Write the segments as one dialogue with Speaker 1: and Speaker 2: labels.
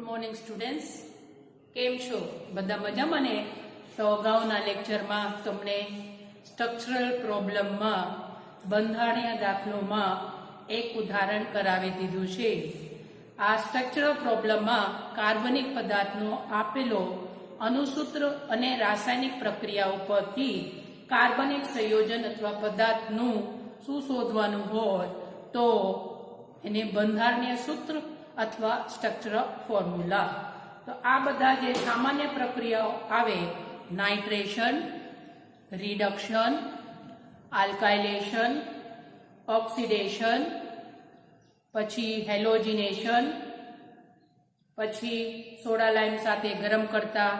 Speaker 1: Good morning students, કેમ છો? બધા મજામાં ને? તો અગાઉના લેક્ચરમાં તમને સ્ટ્રક્ચરલ પ્રોબ્લેમમાં બંધારણીય દાખલોમાં એક ઉદાહરણ કરાવી દીધું છે. આ સ્ટ્રક્ચરલ પ્રોબ્લેમમાં કાર્બનિક પદાર્થનો આપેલો અણુસૂત્ર અને રાસાયણિક પ્રક્રિયા ઉપરથી કાર્બનિક સંયોજન અથવા પદાર્થનું શું શોધવાનું હોય તો એને બંધારણીય સૂત્ર અથવા સ્ટ્રક્ચરલ ફોર્મ્યુલા. તો આ બધા જે સામાન્ય પ્રક્રિયાઓ આવે, નાઇટ્રેશન, રિડક્શન, આલ્કાઇલેશન, ઓક્સિડેશન, પછી હેલોજિનેશન, પછી સોડા લાઇમ સાથે ગરમ કરતા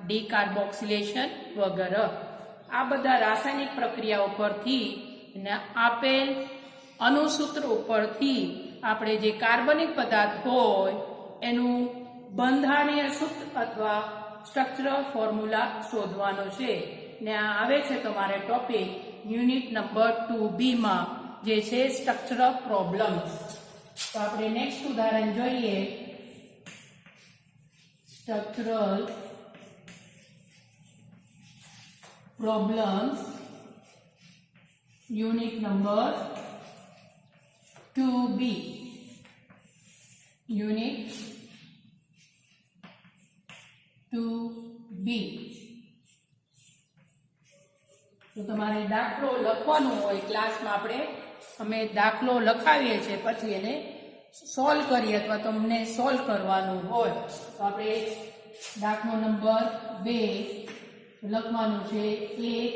Speaker 1: ડીકાર્બોક્સિલેશન વગેરે. આ બધા રાસાયણિક પ્રક્રિયાઓ પરથી આપેલ અણુસૂત્ર ઉપરથી આપણે જે કાર્બનિક પદાર્થ હોય એનું બંધારણીય સૂત્ર અથવા સ્ટ્રક્ચરલ ફોર્મ્યુલા શોધવાનો છે. ને આ આવે છે તમારે ટોપિક યુનિટ નંબર 2B માં, જે છે સ્ટ્રક્ચરલ પ્રોબ્લેમ્સ. તો આપણે નેક્સ્ટ ઉદાહરણ જોઈએ. Structural problems unit number 2B. Unit 2B. તો તમારે દાખલો લખવાનો હોય. ક્લાસમાં અમે દાખલો લખાવીએ છીએ, પછી એને સોલ્વ કરીએ અથવા તમને સોલ્વ કરવાનું હોય. તો આપણે દાખલો નંબર 2 લખવાનું છે. એક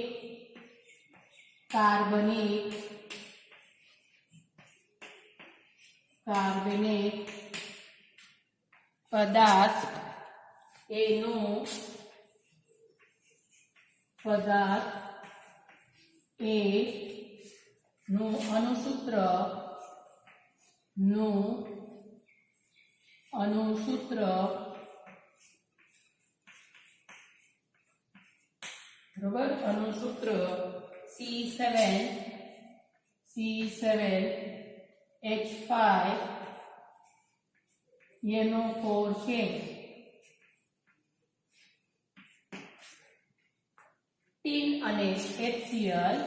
Speaker 1: કાર્બનિક પદાર્થ એનું અણુસૂત્ર બરોબર, અણુસૂત્ર C7H5NO4 છે. ટીન અને HCl,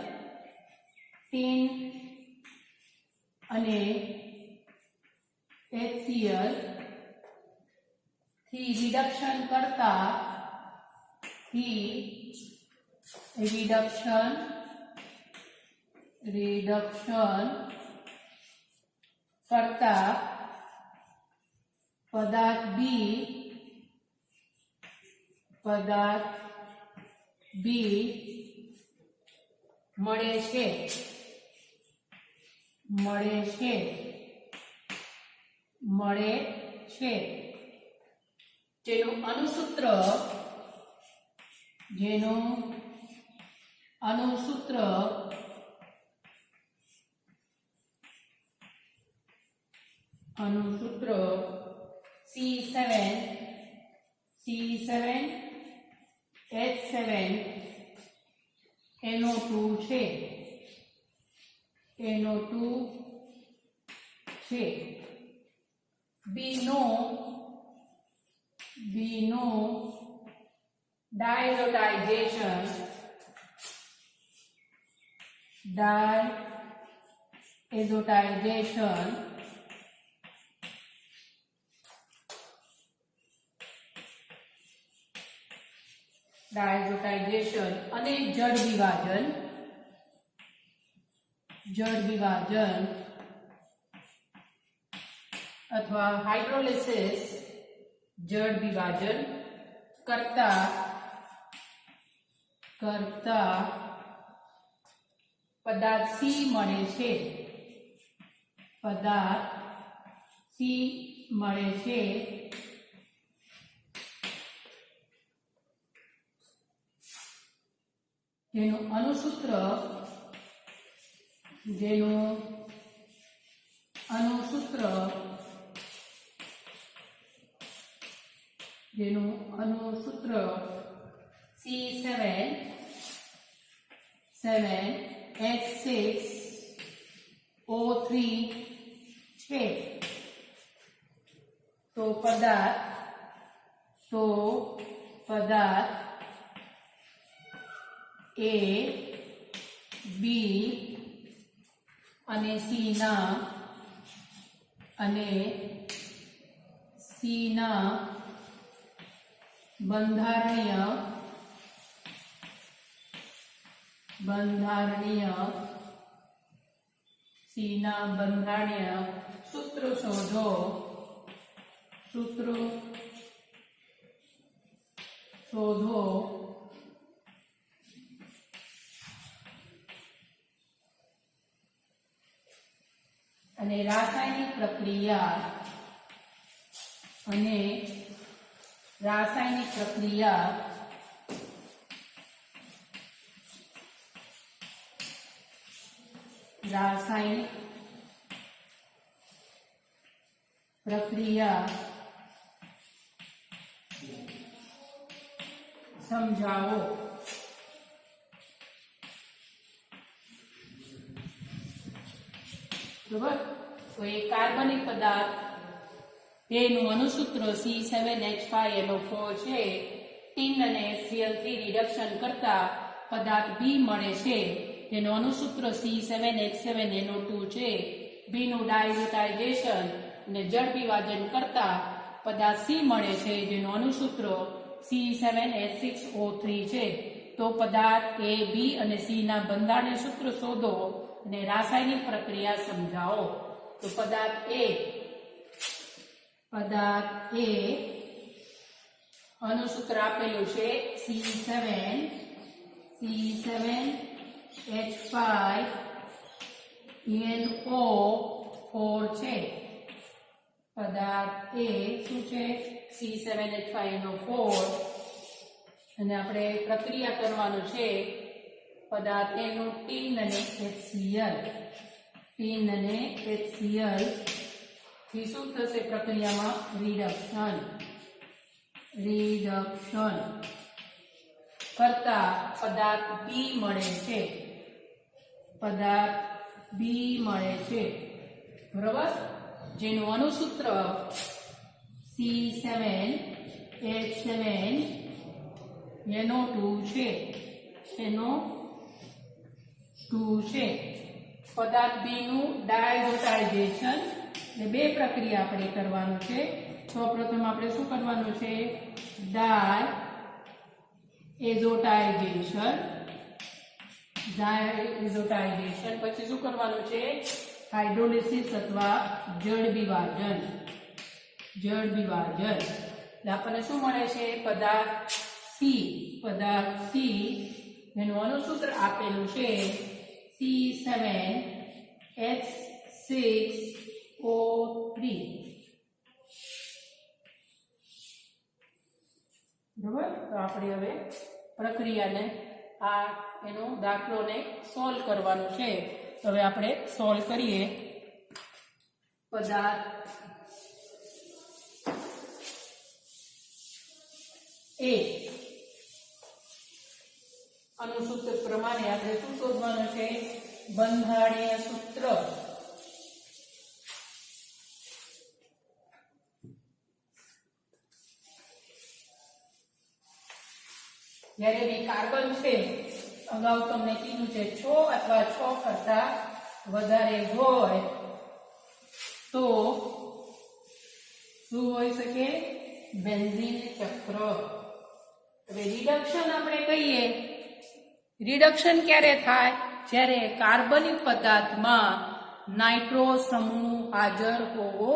Speaker 1: ટીન અને HCl થી રિડક્શન કરતા પદાર્થ B મળે છે. જેનું અણુસૂત્ર C7H7NO2 છે. B નો ડાયઝોટાઇઝેશન અને જળ વિભાજન અથવા હાઇડ્રોલિસિસ, જળ વિભાજન કરતા પદાર્થ C મળે છે. જેનું અણુસૂત્ર C7H6O3 છે. તો પદાર્થ તો પદાર્થ A, B અને C ના બંધારણીય સૂત્ર શોધો. અને રાસાયણિક પ્રક્રિયા સમજાવો. બરાબર. તો એ કાર્બનિક પદાર્થ તેનું અણુસૂત્ર C7H5NO4 છે. ટીન અને HCl3 રિડક્શન કરતા પદાર્થ B મળે છે, તેનું અણુસૂત્ર C7H7NO2 છે. B નું ડાયઝોટાઇઝેશન અને જળ વિભાજન કરતા પદાર્થ C મળે છે, જેનું અણુસૂત્ર C7H6O3 છે. તો પદાર્થ A, B અને C ના બંધારણીય સૂત્ર શોધો અને રાસાયણિક પ્રક્રિયા સમજાવો. તો પદાર્થ A અણુસૂત્ર આપેલું છે C7H5NO4 છે. પદાર્થ A શું છે? C7H5NO4. અને આપણે પ્રક્રિયા કરવાનું છે પદાર્થ A નું ટીન અને HCl થી શું થશે પ્રક્રિયામાં? રિડક્શન કરતા પદાર્થ B મળે છે. બરોબર. જેનું અણુસૂત્ર C7H7NO2 છે. પદાર્થ B નું ડાયઝોટાઇઝેશન ને બે પ્રક્રિયા આપણે કરવાનું છે. સૌપ્રથમ આપણે શું કરવાનું છે? ડાયઝોટાઇઝેશન. પછી શું કરવાનું છે? હાઇડ્રોલિસિસ અથવા જળ વિભાજન. એટલે આપણને શું મળે છે? પદાર્થ C એનું અણુસૂત્ર આપેલું છે C7H6O3. બરાબર. તો આપણે હવે પ્રક્રિયાને એનો દાખલોને સોલ્વ કરવાનું છે. હવે આપણે સોલ્વ કરીએ. પદાર્થ A અણુસૂત્ર પ્રમાણે આપણે શું શોધવાનું છે? બંધારણીય સૂત્ર. જ્યારે બી કાર્બન છે, અગાઉ તમને કીધું છે 6 અથવા 6 કરતા વધારે હોય તો શું હોઈ શકે? બેન્ઝીન ચક્ર. હવે રિડક્શન આપણે કહીએ, રિડક્શન ક્યારે થાય? જ્યારે કાર્બનિક પદાર્થમાં નાઇટ્રો સમૂહ હાજર હોવો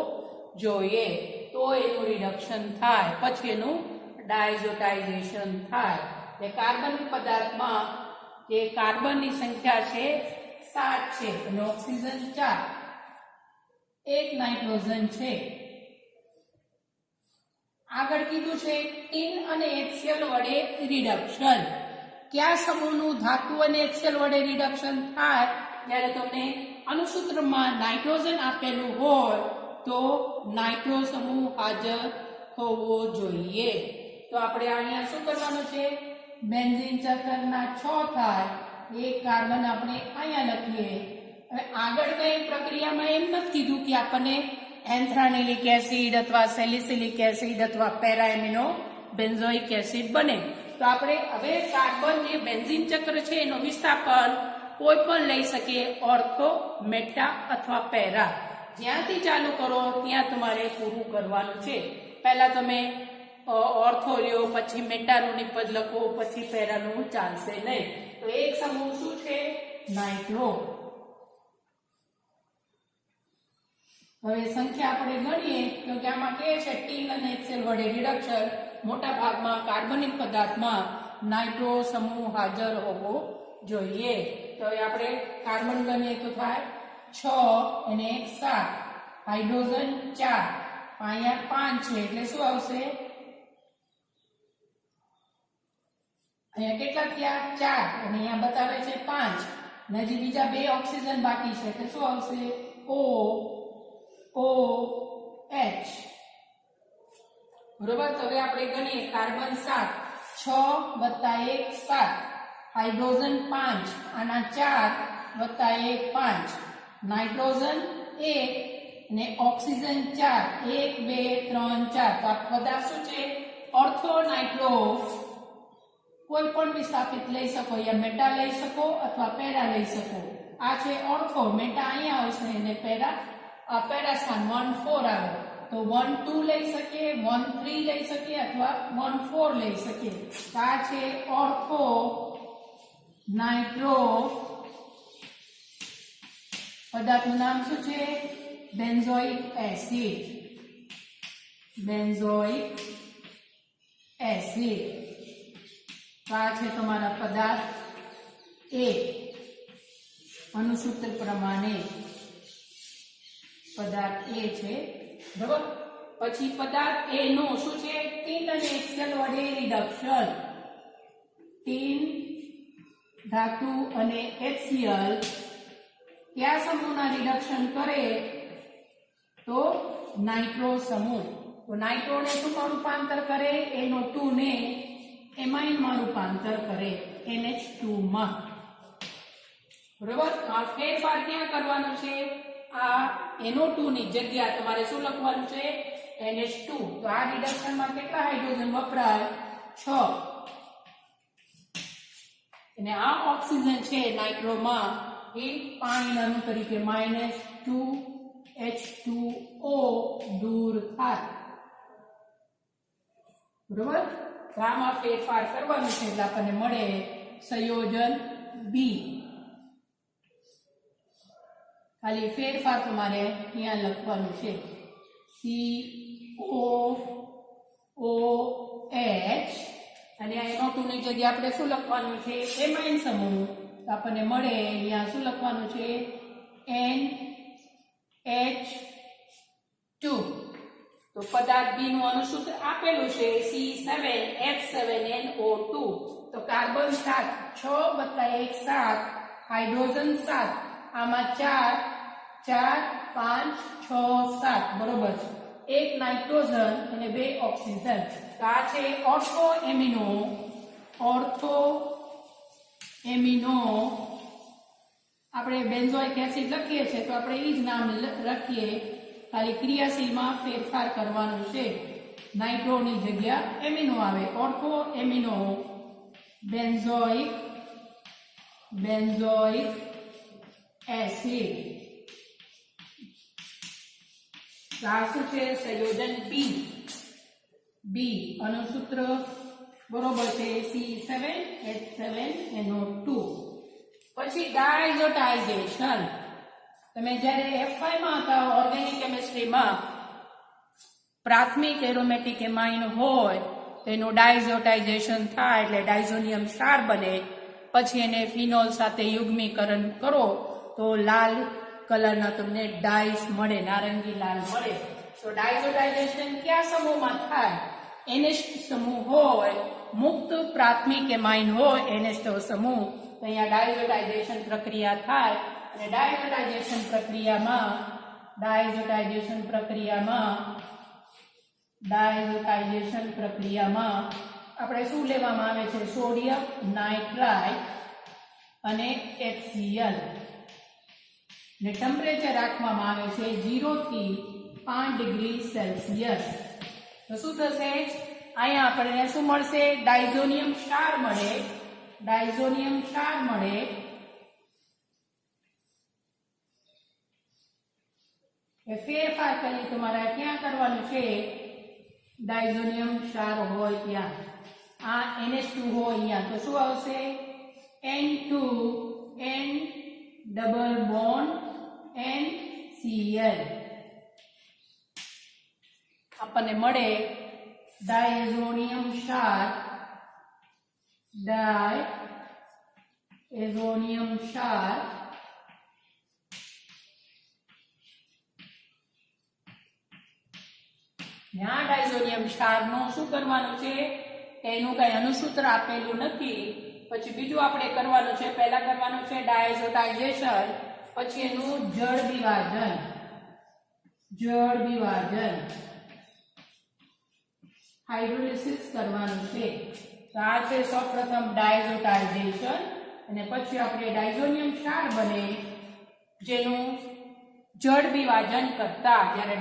Speaker 1: જોઈએ તો એનું રિડક્શન થાય, પછી એનું ડાયઝોટાઇઝેશન થાય. એટલે કાર્બનિક પદાર્થમાં જે કાર્બનની સંખ્યા છે 7 છે અને ઓક્સિજન 4, એક નાઇટ્રોજન છે. આગળ કીધું છે ટીન અને HCl વડે રિડક્શન. કયા સમૂહનું ધાતુ અને HCl વડે રિડક્શન થાય? જ્યારે તમને અણુસૂત્રમાં નાઇટ્રોજન આપેલું હોય તો નાઇટ્રો સમૂહ હાજર હોવો જોઈએ. તો આપણે અહીંયા શું કરવાનું છે? બેન્ઝીન ચક્રના 6 થાય, એક કાર્બન આપણે અહીંયા લખીએ. હવે આગળ કઈ પ્રક્રિયામાં એમ નથી કીધું કે આપણને એન્થ્રાનિલિક એસિડ અથવા સેલિસિલિક એસિડ અથવા પેરા એમિનો બેન્ઝોઇક એસિડ બને. તો આપણે હવે કાર્બન જે બેન્ઝીન ચક્ર છે એનો વિસ્થાપન કોઈ પણ લઈ શકીએ, ઓર્થો, મેટા અથવા પેરા. જ્યાંથી ચાલુ કરો ત્યાં તમારે પૂરું કરવાનું છે. પહેલા તમે ઓર્થો લ્યો, પછી મેટાનું નિપજ લખો, પછી પેરાનું ચાલશે નહીં. તો એક સમૂહ શું છે? નાઇટ્રો. હવે સંખ્યા આપણે ગણીએ તો કે આમાં કે છે ટીન અને એક્સેલ વડે રિડક્શન. મોટા ભાગમાં કાર્બનિક પદાર્થમાં નાઇટ્રો સમૂહ હાજર હોવો જોઈએ. તો હવે આપણે કાર્બન ગણીએ તો થાય 6 અને 1 7, હાઇડ્રોજન 4, અહીંયા 5 છે એટલે શું આવશે? અહીંયા કેટલા થયા? 4 અને અહીંયા બતાવે છે 5. અને હજી બીજા 2 ઓક્સિજન બાકી છે એટલે શું આવશે? OH. બરોબર. તો હવે આપણે ગણીએ કાર્બન 7, 6 + 1 7, હાઇડ્રોજન 5, આના 4 + 1 5, નાઇટ્રોજન 1 અને ઓક્સિજન 4, 1 2 3 4. તો આ પદાર્થ શું છે? Ortho nitro. કોઈ પણ વિસ્થાપિત લઈ શકો, યા મેટા લઈ શકો અથવા પેરા લઈ શકો. આ છે ઓર્થો, મેટા અહીંયા આવશે અને પેરા પેરા સ્થાન 1 4 આવે. તો 1 2 લઈ શકીએ, 1 3 લઈ શકીએ અથવા 1 4 લઈ શકીએ. આ છે ઓર્થો નાઇટ્રો. પદાર્થનું નામ શું છે? Benzoic acid. Benzoic acid. આ છે તમારા પદાર્થ A. અણુસૂત્ર પ્રમાણે પદાર્થ A છે. બરાબર. પછી પદાર્થ A નો શું છે? ટીન અને એક્સેલ વડે રિડક્શન. ટીન ધાતુ અને HCl કયા સમૂહના રિડક્શન કરે? તો નાઇટ્રો સમૂહ. તો નાઇટ્રોને શું રૂપાંતર કરે? NO2 ને એમાઇનમાં રૂપાંતર કરે, NH2 માં. બરોબર. આ ફેરફાર ક્યાં કરવાનો છે? આ NO2 ની જગ્યા તમારે શું લખવાનું છે? NH2. તો આ રિડક્શનમાં કેટલા હાઇડ્રોજન વપરાય? 6. અને આ ઓક્સિજન છે નાઇટ્રોમાં એ પાણીના અણુ તરીકે -2H2O દૂર થાય. બરોબર. આમાં ફેરફાર કરવાનું છે એટલે આપણને મળે સંયોજન B. ખાલી ફેરફાર તમારે અહીંયા લખવાનું છે COOH અને આ NO2 ની જગ્યાએ આપણે શું લખવાનું છે? એમાઇન સમૂહ. તો આપણને મળે અહીંયા શું લખવાનું છે? NH2. તો પદાર્થ B નું અણુસૂત્ર આપેલું છે C7H7NO2. તો કાર્બન 7, 6 + 1 7, હાઇડ્રોજન 7, આમાં 4 4 5 6 7. બરોબર. 1 નાઇટ્રોજન અને 2 ઓક્સિજન. તો આ છે ઓર્થો એમિનો. Ortho amino. આપણે બેન્ઝોઇક એસિડ લખીએ છીએ તો આપણે એ જ નામ લખીએ, ખાલી ક્રિયાશીલમાં ફેરફાર કરવાનું છે. નાઇટ્રોની જગ્યા એમિનો આવે. Ortho amino benzoic acid. આ શું છે? સંયોજન B. અણુસૂત્ર બરોબર છે C7H7NO2. પછી ડાયઝોટાઇઝેશન. તમે જ્યારે F5 માં હતા ઓર્ગેનિક કેમિસ્ટ્રીમાં, પ્રાથમિક એરોમેટિક એમાઇન હોય તો એનું ડાયઝોટાઇઝેશન થાય એટલે ડાયઝોનિયમ ક્ષાર બને. પછી એને ફિનોલ સાથે યુગ્મીકરણ કરો તો લાલ કલરના તમને ડાઈસ મળે, નારંગી લાલ મળે. તો ડાયઝોટાઇઝેશન કયા સમૂહમાં થાય? NH સમૂહ હોય, મુક્ત પ્રાથમિક એમાઇન હોય NH સમૂહ, તો અહીંયા ડાયઝોટાઇઝેશન પ્રક્રિયા થાય. અને ડાયઝોટાઇઝેશન પ્રક્રિયામાં આપણે શું લેવામાં આવે છે? સોડિયમ નાઇટ્રાઇટ અને HCl. ને ટેમ્પરેચર રાખવામાં આવે છે 0 થી 5 ડિગ્રી સેલ્સિયસ. તો શું થશે? અહીંયા આપણને શું મળશે? ડાયઝોનિયમ ક્ષાર મળે. ડાયઝોનિયમ ક્ષાર મળે. એ ફેરફાર કરી તમારે ક્યાં કરવાનું છે? ડાયઝોનિયમ ક્ષાર હોય ત્યાં. આ NH2 હોય અહીંયા તો શું આવશે? N2 N double bond NCl આપણને મળે ડાયઝોનિયમ ક્ષાર. ડાયઝોનિયમ ક્ષાર આ ડાયઝોનિયમ ક્ષારનું શું કરવાનું છે? એનું કઈ અણુસૂત્ર આપેલું નથી. પછી બીજું આપણે કરવાનું છે, પહેલા કરવાનું છે ડાયઝોટાઇઝેશન, પછી એનું જળ વિભાજન. જળ વિભાજન હાઇડ્રોલિસિસ કરવાનું છે. તો આ છે સૌપ્રથમ ડાયઝોટાઇઝેશન, અને પછી આપણે ડાયઝોનિયમ ક્ષાર બને જેનું જળ વિભાજન કરતા. જ્યારે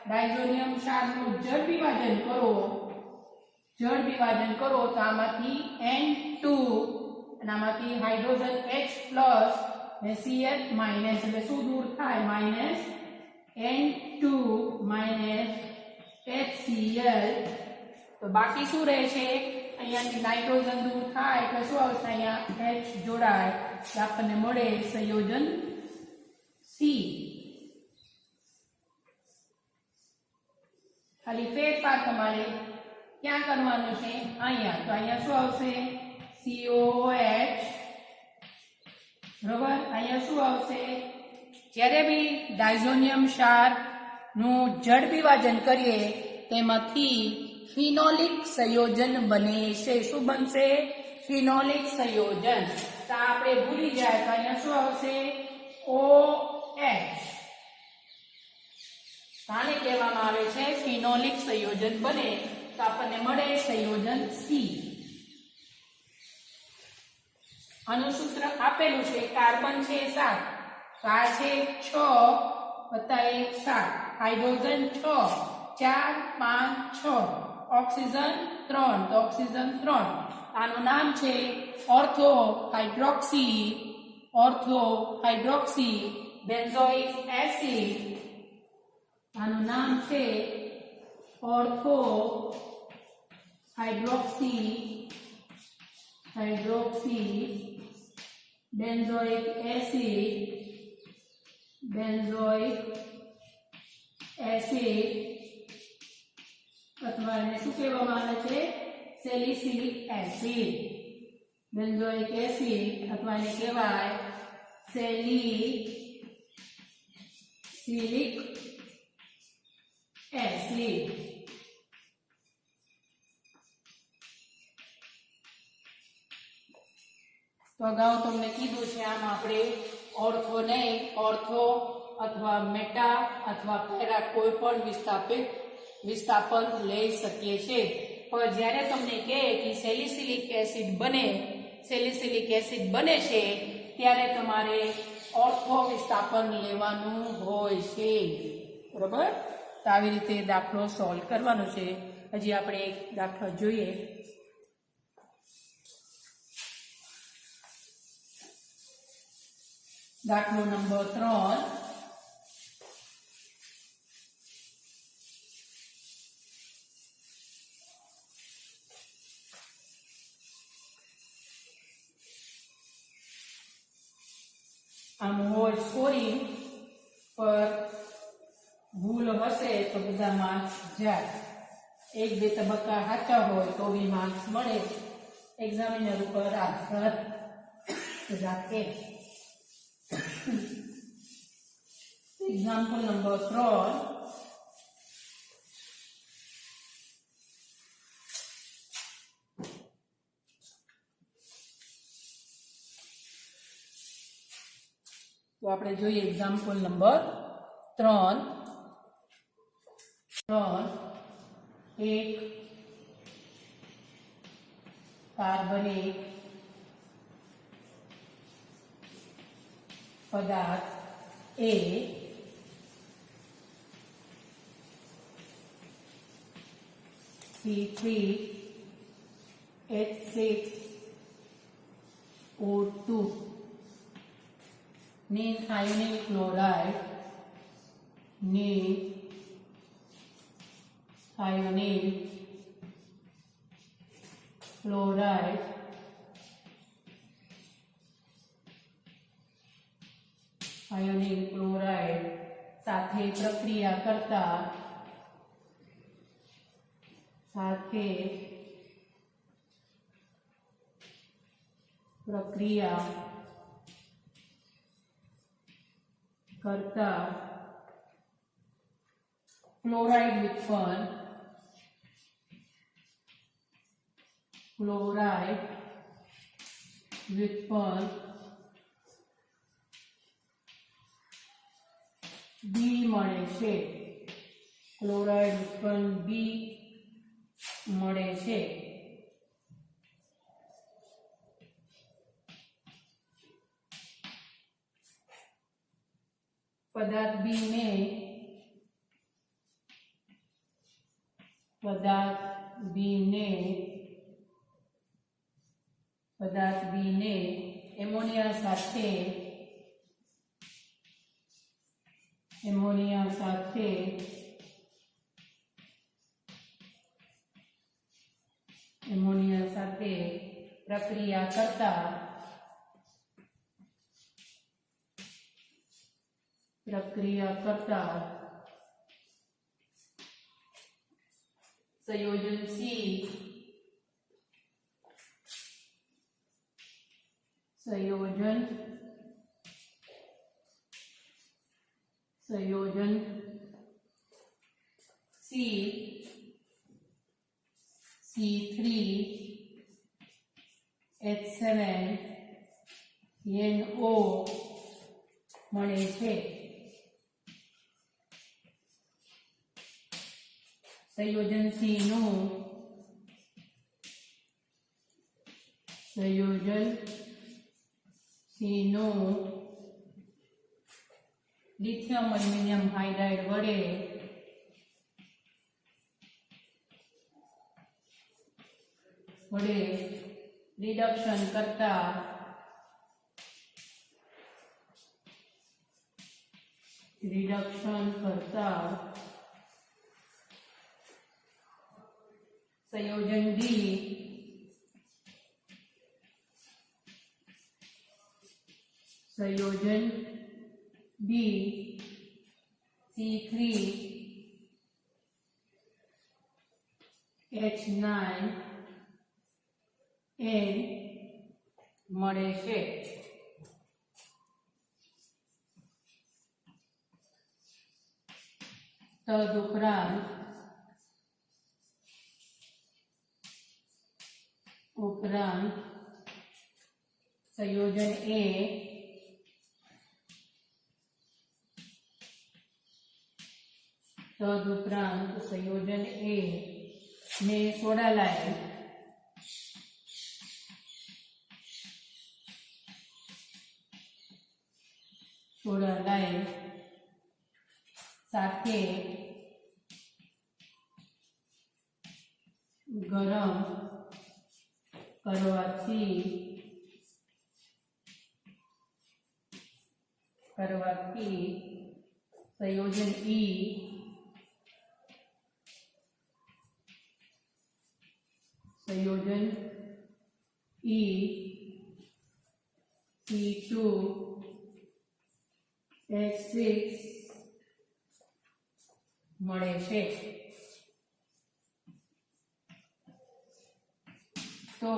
Speaker 1: ડાયઝોનિયમ ક્ષારનું જળ વિભાજન કરો તો આમાંથી N2 અને આમાંથી હાઇડ્રોજન H પ્લસ ને Cl માઇનસ, એટલે શું દૂર થાય? Minus N2 minus HCl. તો બાકી શું રહે છે? અહીંયાથી નાઇટ્રોજન દૂર થાય એટલે શું આવશે? અહીંયા H જોડાય એટલે આપણને મળે સંયોજન C. ખાલી ફેરફાર તમારે ક્યાં કરવાનું છે? અહીંયા. તો અહીંયા શું આવશે? COH. બરોબર. અહીંયા શું આવશે? જ્યારે બી ડાયઝોનિયમ ક્ષાર નું જળ વિભાજન કરીએ તેમાંથી ફિનોલિક સંયોજન બને છે. શું બનશે? ફિનોલિક સંયોજન. તો આપણે ભૂલી જાય તો અહીંયા શું આવશે? OH. આને કહેવામાં આવે છે ફિનોલિક સંયોજન બને તો આપણને મળે સંયોજન C. આનું સૂત્ર આપેલું છે. કાર્બન છે 7, તો આ છે 6 વત્તા 1 7, હાઇડ્રોજન 6 4 5 6, ઓક્સિજન 3 તો ઓક્સિજન 3. આનું નામ છે ઓર્થો હાઇડ્રોક્સી બેન્ઝોઇક એસિડ. આનું નામ છે ઓર્થો હાઇડ્રોક્સી બેન્ઝોઇક એસિડ અથવા એને શું કહેવામાં આવે છે? Salicylic acid. બેન્ઝોઇક એસિડ અથવા એને કહેવાય સેલિસિલિક એસિડ. તો અગાઉ તમને કીધું છે આમ આપણે ઓર્થો નહીં, ઓર્થો અથવા મેટા અથવા પેરા કોઈ પણ વિસ્થાપન લઈ શકીએ છીએ. પણ જ્યારે તમને કહે કે સેલિસિલિક એસિડ બને છે ત્યારે તમારે ઓર્થો વિસ્થાપન લેવાનું હોય છે. બરોબર. તો આવી રીતે દાખલો સોલ્વ કરવાનો છે. હજી આપણે એક દાખલો જોઈએ. દાખલો નંબર 3. આમ હોય સ્કોરિંગ પર ભૂલ હશે તો બધા માર્ક્સ જાય. 1-2 તબક્કા સાચા હોય તો બી માર્ક્સ મળે. એક્ઝામિનર ઉપર આધાર રાખે. Example number 3. તો આપણે જોઈએ એક્ઝામ્પલ નંબર 3. એક કાર્બનિક પદાર્થ A C3H6O2 thionyl chloride thionyl chloride સાથે પ્રક્રિયા કરતા ક્લોરાઇડ વ્યુત્પન્ન B મળે છે. ક્લોરાઇડ વ્યુત્પન્ન B મળે છે. પદાર્થ B ને એમોનિયા સાથે પ્રક્રિયા કરતા સંયોજન C C3H7NO મળે છે. સંયોજન C નું લિથિયમ એલ્યુમિનિયમ હાઇડ્રાઇડ વડે રિડક્શન કરતા સંયોજન D C3H9N મળે છે. તદુપરાંત સંયોજન A ને સોડા લાઈમ સાથે ગરમ કરવાથી સંયોજન E C2H6 મળે છે. તો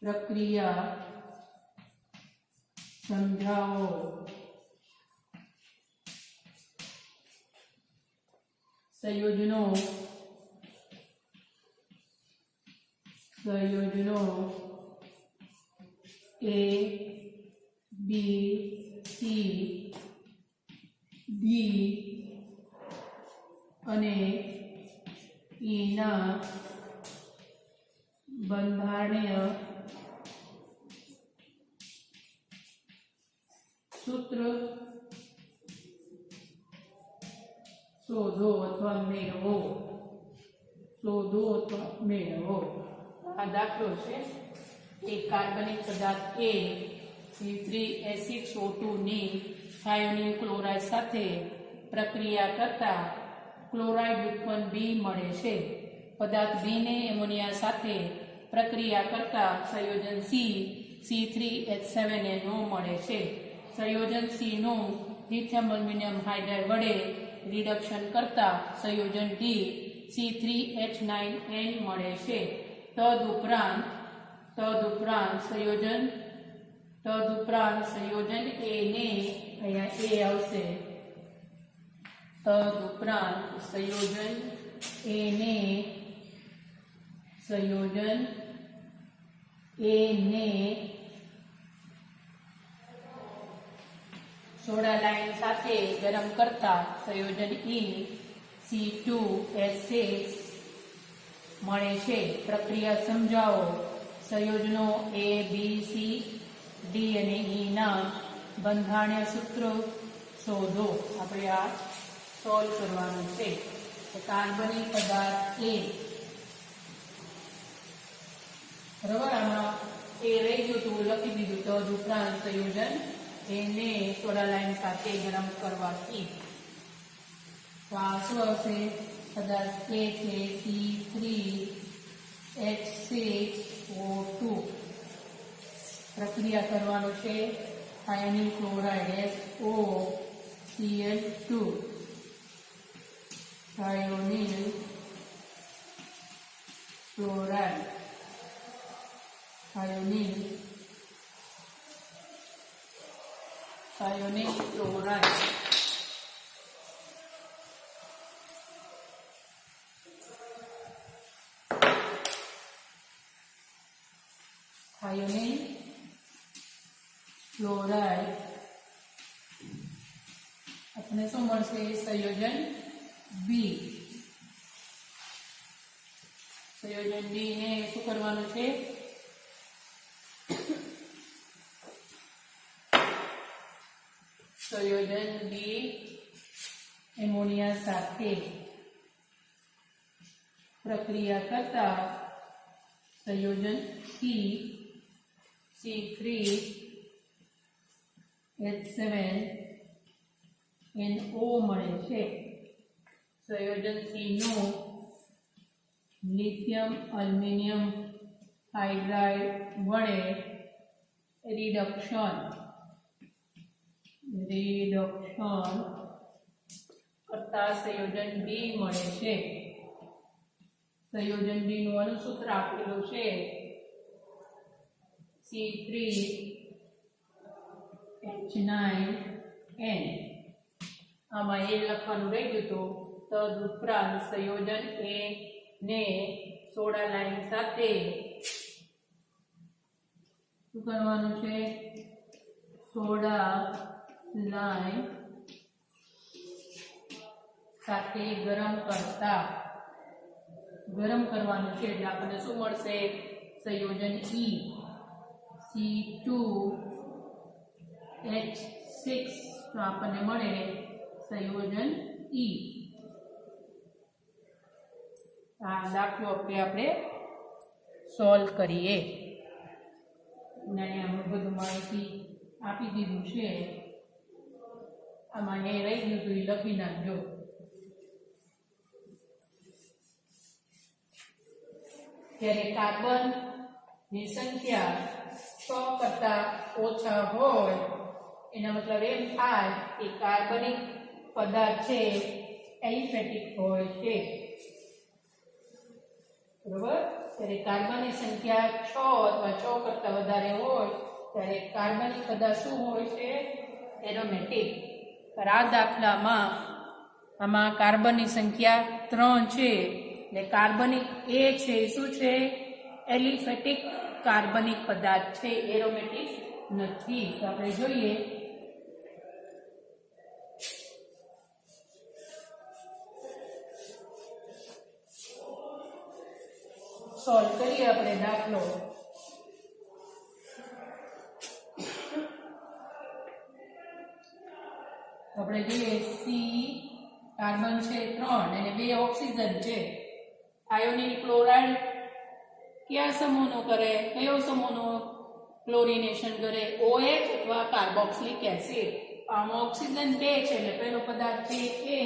Speaker 1: પ્રક્રિયા સમજાવો. સંયોજનો A, B, C, D અને E ના બંધારણીય સૂત્ર શોધો અથવા મેળવો. આ દાખલો છે. એક કાર્બનિક પદાર્થ A C3H6O2 ની થાયોનિલ ક્લોરાઇડ સાથે પ્રક્રિયા કરતા ક્લોરાઇડ ઉત્પન્ન B મળે છે. પદાર્થ B ને એમોનિયા સાથે પ્રક્રિયા કરતા સંયોજન C3H7NO મળે છે. સંયોજન C નું લિથિયમ એલ્યુમિનિયમ હાઇડ્રાઇડ વડે રિડક્શન કરતા સંયોજન D C3H9N મળે છે. તદુપરાંત સંયોજન A ને અહીંયા A આવશે. તદુપરાંત સંયોજન A ને સોડા લાઈન સાથે ગરમ કરતા સંયોજન E C2H6 મળે છે. પ્રક્રિયા સમજાવો. સંયોજનો A, B, C, D અને E ના બંધારણીય સૂત્રો શોધો. આપણે આ સોલ્વ કરવાનું છે. કાર્બનિક પદાર્થ A, બરાબર, આમાં A રહી ગયું હતું, લખી દીધું. તદુપરાંત સંયોજન A ને સોડા લાઈન સાથે ગરમ કરવાથી તો આ શું આવશે? પદાર્થ A છે C3H6O2. પ્રક્રિયા કરવાનું છે thionyl chloride SOCl2 thionyl chloride thionyl chloride thionyl chloride આપણે શું મળશે? સંયોજન B. સંયોજન B ને શું કરવાનું છે? સંયોજન B એમોનિયા સાથે પ્રક્રિયા કરતા સંયોજન C3H7NO મળે છે. સંયોજન C નું લિથિયમ એલ્યુમિનિયમ હાઇડ્રાઇડ વડે રિડક્શન કરતા સંયોજન B મળે છે. સંયોજન B નું અણુસૂત્ર આપેલું છે C3H9N. આમાં એ લખવાનું રહી ગયું હતું. તદુપરાંત સંયોજન A ને સોડા લાઈન સાથે શું કરવાનું છે? સોડા લાઈન સાથે ગરમ કરવાનું છે. એટલે આપણને શું મળશે? સંયોજન E C2H6 તો આપણને મળે સંયોજન E. આ દાખલો આપણે સોલ્વ કરીએ. અહીંયા બધું માહિતી આપી દીધું છે. આમાં એ રહી ગયું હતું, એ લખી નાખજો. જ્યારે કાર્બન ની સંખ્યા 6 કરતા ઓછા હોય એના મતલબ એમ થાય કે કાર્બનિક પદાર્થ છે એલિફેટિક હોય છે. બરોબર? ત્યારે કાર્બનની સંખ્યા 6 અથવા 6 કરતા વધારે હોય ત્યારે કાર્બનિક પદાર્થ શું હોય છે? એરોમેટિક. આ દાખલામાં આમાં કાર્બનની સંખ્યા 3 છે. એટલે કાર્બનિક A છે શું છે? એલિફેટિક કાર્બનિક પદાર્થ છે, એરોમેટિક નથી. તો આપણે જોઈએ. સોલ્વ કરીએ આપણે દાખલો. આપણે જોઈએ સી કાર્બન છે 3 અને 2 ઓક્સિજન છે. આયોનિક ક્લોરાઇડ કયા સમૂહનો કરે, કયો સમૂહનો ક્લોરિનેશન કરે? OH અથવા કાર્બોક્સિલિક એસિડ. આમાં ઓક્સિજન 2 છે એટલે પહેલો પદાર્થ છે એ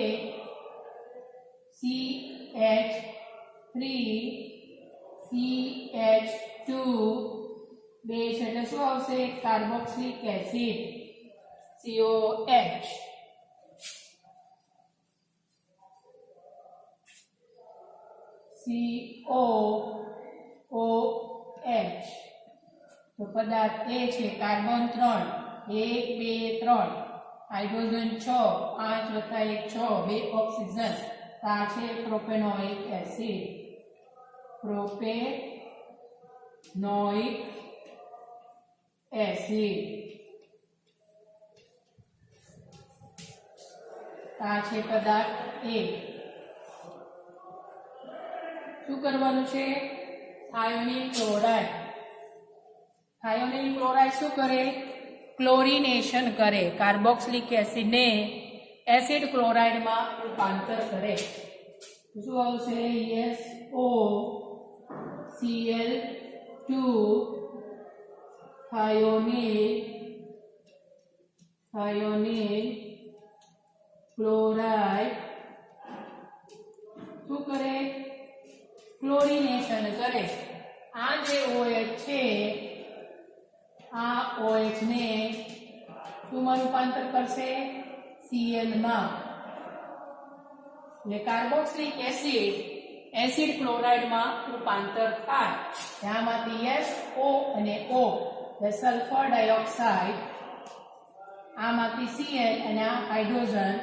Speaker 1: CH3 CH2 2 છે એટલે શું આવશે? Carboxylic acid COH. COOH. તો પદાર્થ એ છે કાર્બન 3 1 2 3 હાઇડ્રોજન 6 5 + 1 6 2 ઓક્સિજન. આ છે પ્રોપેનોઇક એસિડ. Propanoic acid. આ છે પદાર્થ એ. શું કરવાનું છે? Ionic chloride. આયોનિક ક્લોરાઇડ શું કરે? ક્લોરિનેશન કરે. કાર્બોક્સિલિક એસિડને એસિડ ક્લોરાઇડમાં રૂપાંતર કરે. શું આવશે? SOCl2 થાયોનિલ ક્લોરાઇડ શું કરે? ક્લોરિનેશન કરે. આ જે OH છે આ OH ને શુંમાં રૂપાંતર કરશે? Cl માં. એટલે કાર્બોક્સિલિક એસિડ એસિડ ક્લોરાઇડમાં રૂપાંતર થાય. આમાંથી SO અને O એટલે સલ્ફર ડાયોક્સાઇડ, આમાંથી Cl અને આ હાઇડ્રોજન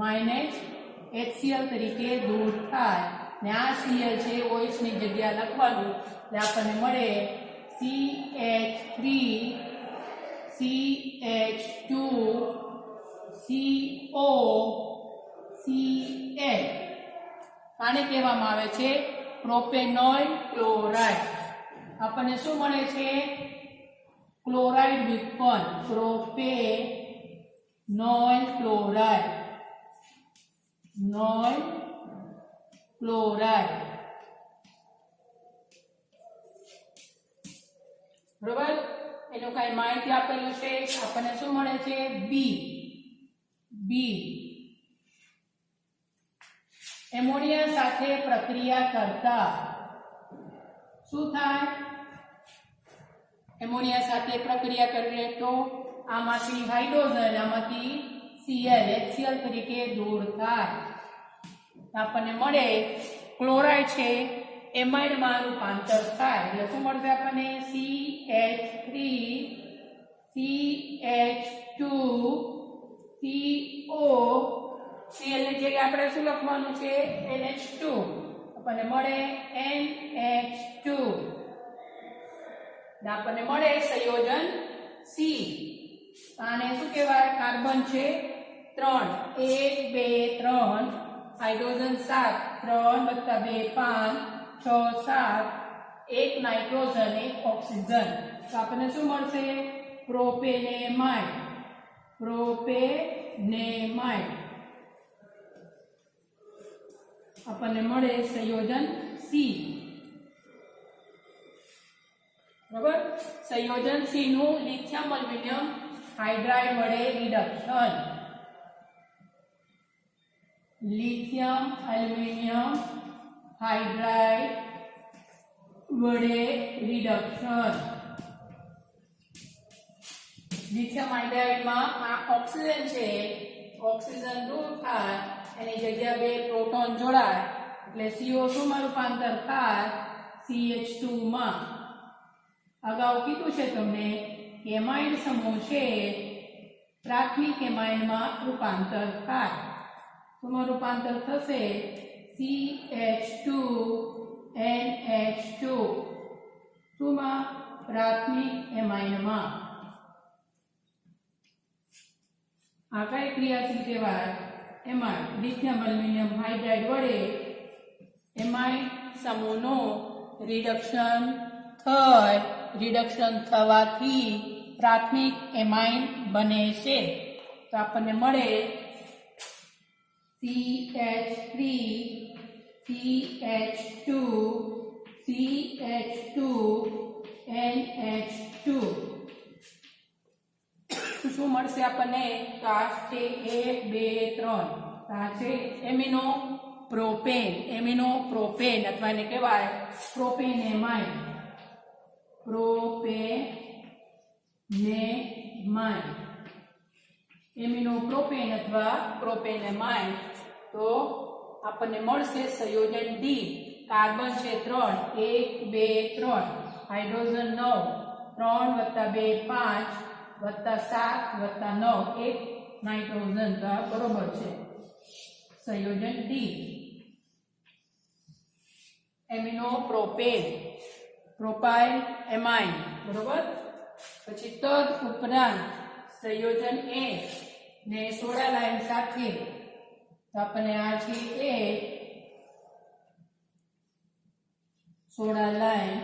Speaker 1: -HCl તરીકે દૂર થાય. ને આ Cl છે OH ની જગ્યા લખવાનું એટલે આપણને મળે CH3 CH2 COCl. આને કહેવામાં આવે છે પ્રોપેનોઇલ ક્લોરાઇડ. આપણને શું મળે છે? ક્લોરાઇડ વ્યુત્પન્ન પ્રોપેનોઇલ ક્લોરાઇડ. નોઇલ ક્લોરાઇડ. બરોબર. એનું કઈ માહિતી આપેલું છે. આપણને શું મળે છે? બી. એમોનિયા સાથે પ્રક્રિયા કરતા શું થાય? એમોનિયા સાથે પ્રક્રિયા કરીએ તો આમાંથી હાઇડ્રોજન, આમાંથી Cl HCl તરીકે દૂર થાય. આપણને મળે ક્લોરાઇડ છે એમાઇડમાં રૂપાંતર થાય. એટલે શું મળશે આપણને? CH3 CH2 CO. Cl ની જગ્યાએ આપણે શું લખવાનું છે? NH2. આપણને મળે NH2. આપણને મળે સંયોજન C. આને શું કહેવાય? કાર્બન છે 3 1 2 3 હાઇડ્રોજન 7 3 + 2 5 6 7 1 નાઇટ્રોજન 1 ઓક્સિજન. તો આપણને શું મળશે? પ્રોપેનેમાઇડ. આપણને મળે સંયોજન C. બરાબર. સંયોજન C નું લિથિયમ એલ્યુમિનિયમ હાઇડ્રાઇડ વડે રિડક્શન. લિથિયમ એલ્યુમિનિયમ હાઇડ્રાઇડ વડે રિડક્શન. લિથિયમ હાઇડ્રાઇડમાં આ ઓક્સિજન છે, ઓક્સિજન દૂર થાય એની જગ્યા 2 પ્રોટોન જોડાય એટલે CO2 માં રૂપાંતર થાય CH2 માં. અગાઉ કીધું છે તમને કે એમાઇડ સમૂહ છે પ્રાથમિક એમાઇડમાં રૂપાંતર થાય. તેમાં રૂપાંતર થશે CH2NH2 માં પ્રાથમિક એમાઇડમાં. આ કઈ ક્રિયાશીલ કહેવાય? એમાઇડ. લિથિયમ એલ્યુમિનિયમ હાઇડ્રાઇડ વડે એમાઇડ સમૂહનો રિડક્શન થવાથી પ્રાથમિક એમાઇડ બને છે. તો તો આપણને મળે CH3 CH2 CH2 NH2 શું મળશે આપણને? તો આ છે 1 2 3 આ છે એમિનો પ્રોપેન અથવા એને કહેવાય પ્રોપેનેમાઇન એમિનો પ્રોપેન અથવા પ્રોપેનેમાઇન. તો આપણને મળશે સંયોજન ડી. કાર્બન છે 3 1 2 3 હાઇડ્રોજન 9 3 + 2 5 +7 + 9 એક નાઇટ્રોજન. તો આ બરોબર છે સંયોજન ડી એમિનો પ્રોપાઇલ એમાઇન. બરોબર. પછી તદ ઉપરાંત સંયોજન એ ને સોડા લાઈન સાથે તો આપણને આ છે એ સોડા લાઈન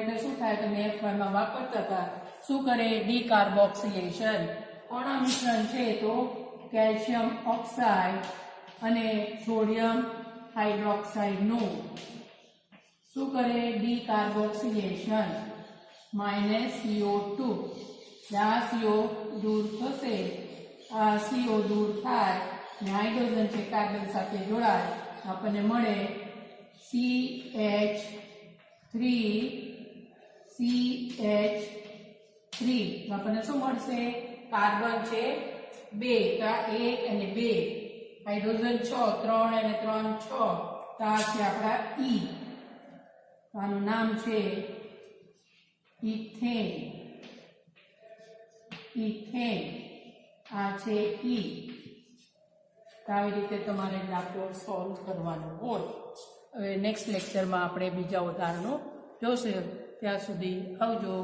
Speaker 1: એટલે શું થાય? તમે F1 માં વાપરતા હતા. શું કરે? ડીકાર્બોક્સિલેશન. કોના મિશ્રણ છે? તો કેલ્શિયમ ઓક્સાઇડ અને સોડિયમ હાઇડ્રોક્સાઇડ નું શું કરે? ડીકાર્બોક્સિલેશન -CO2. આ CO દૂર થશે, આ CO દૂર થાય ને હાઇડ્રોજન છે કાર્બન સાથે જોડાય, આપણને મળે CH3 આપણને શું મળશે? કાર્બન છે 2 તો 1 અને 2 હાઇડ્રોજન 6 3 અને 3 6 તો આ છે આપણા ઈ. આનું નામ છે ઇથેન. આ છે ઈ. આવી રીતે તમારે દાખલો સોલ્વ કરવાનો હોય. હવે નેક્સ્ટ લેક્ચરમાં આપણે બીજા ઉદાહરણો જોશું. ત્યાં સુધી આવજો.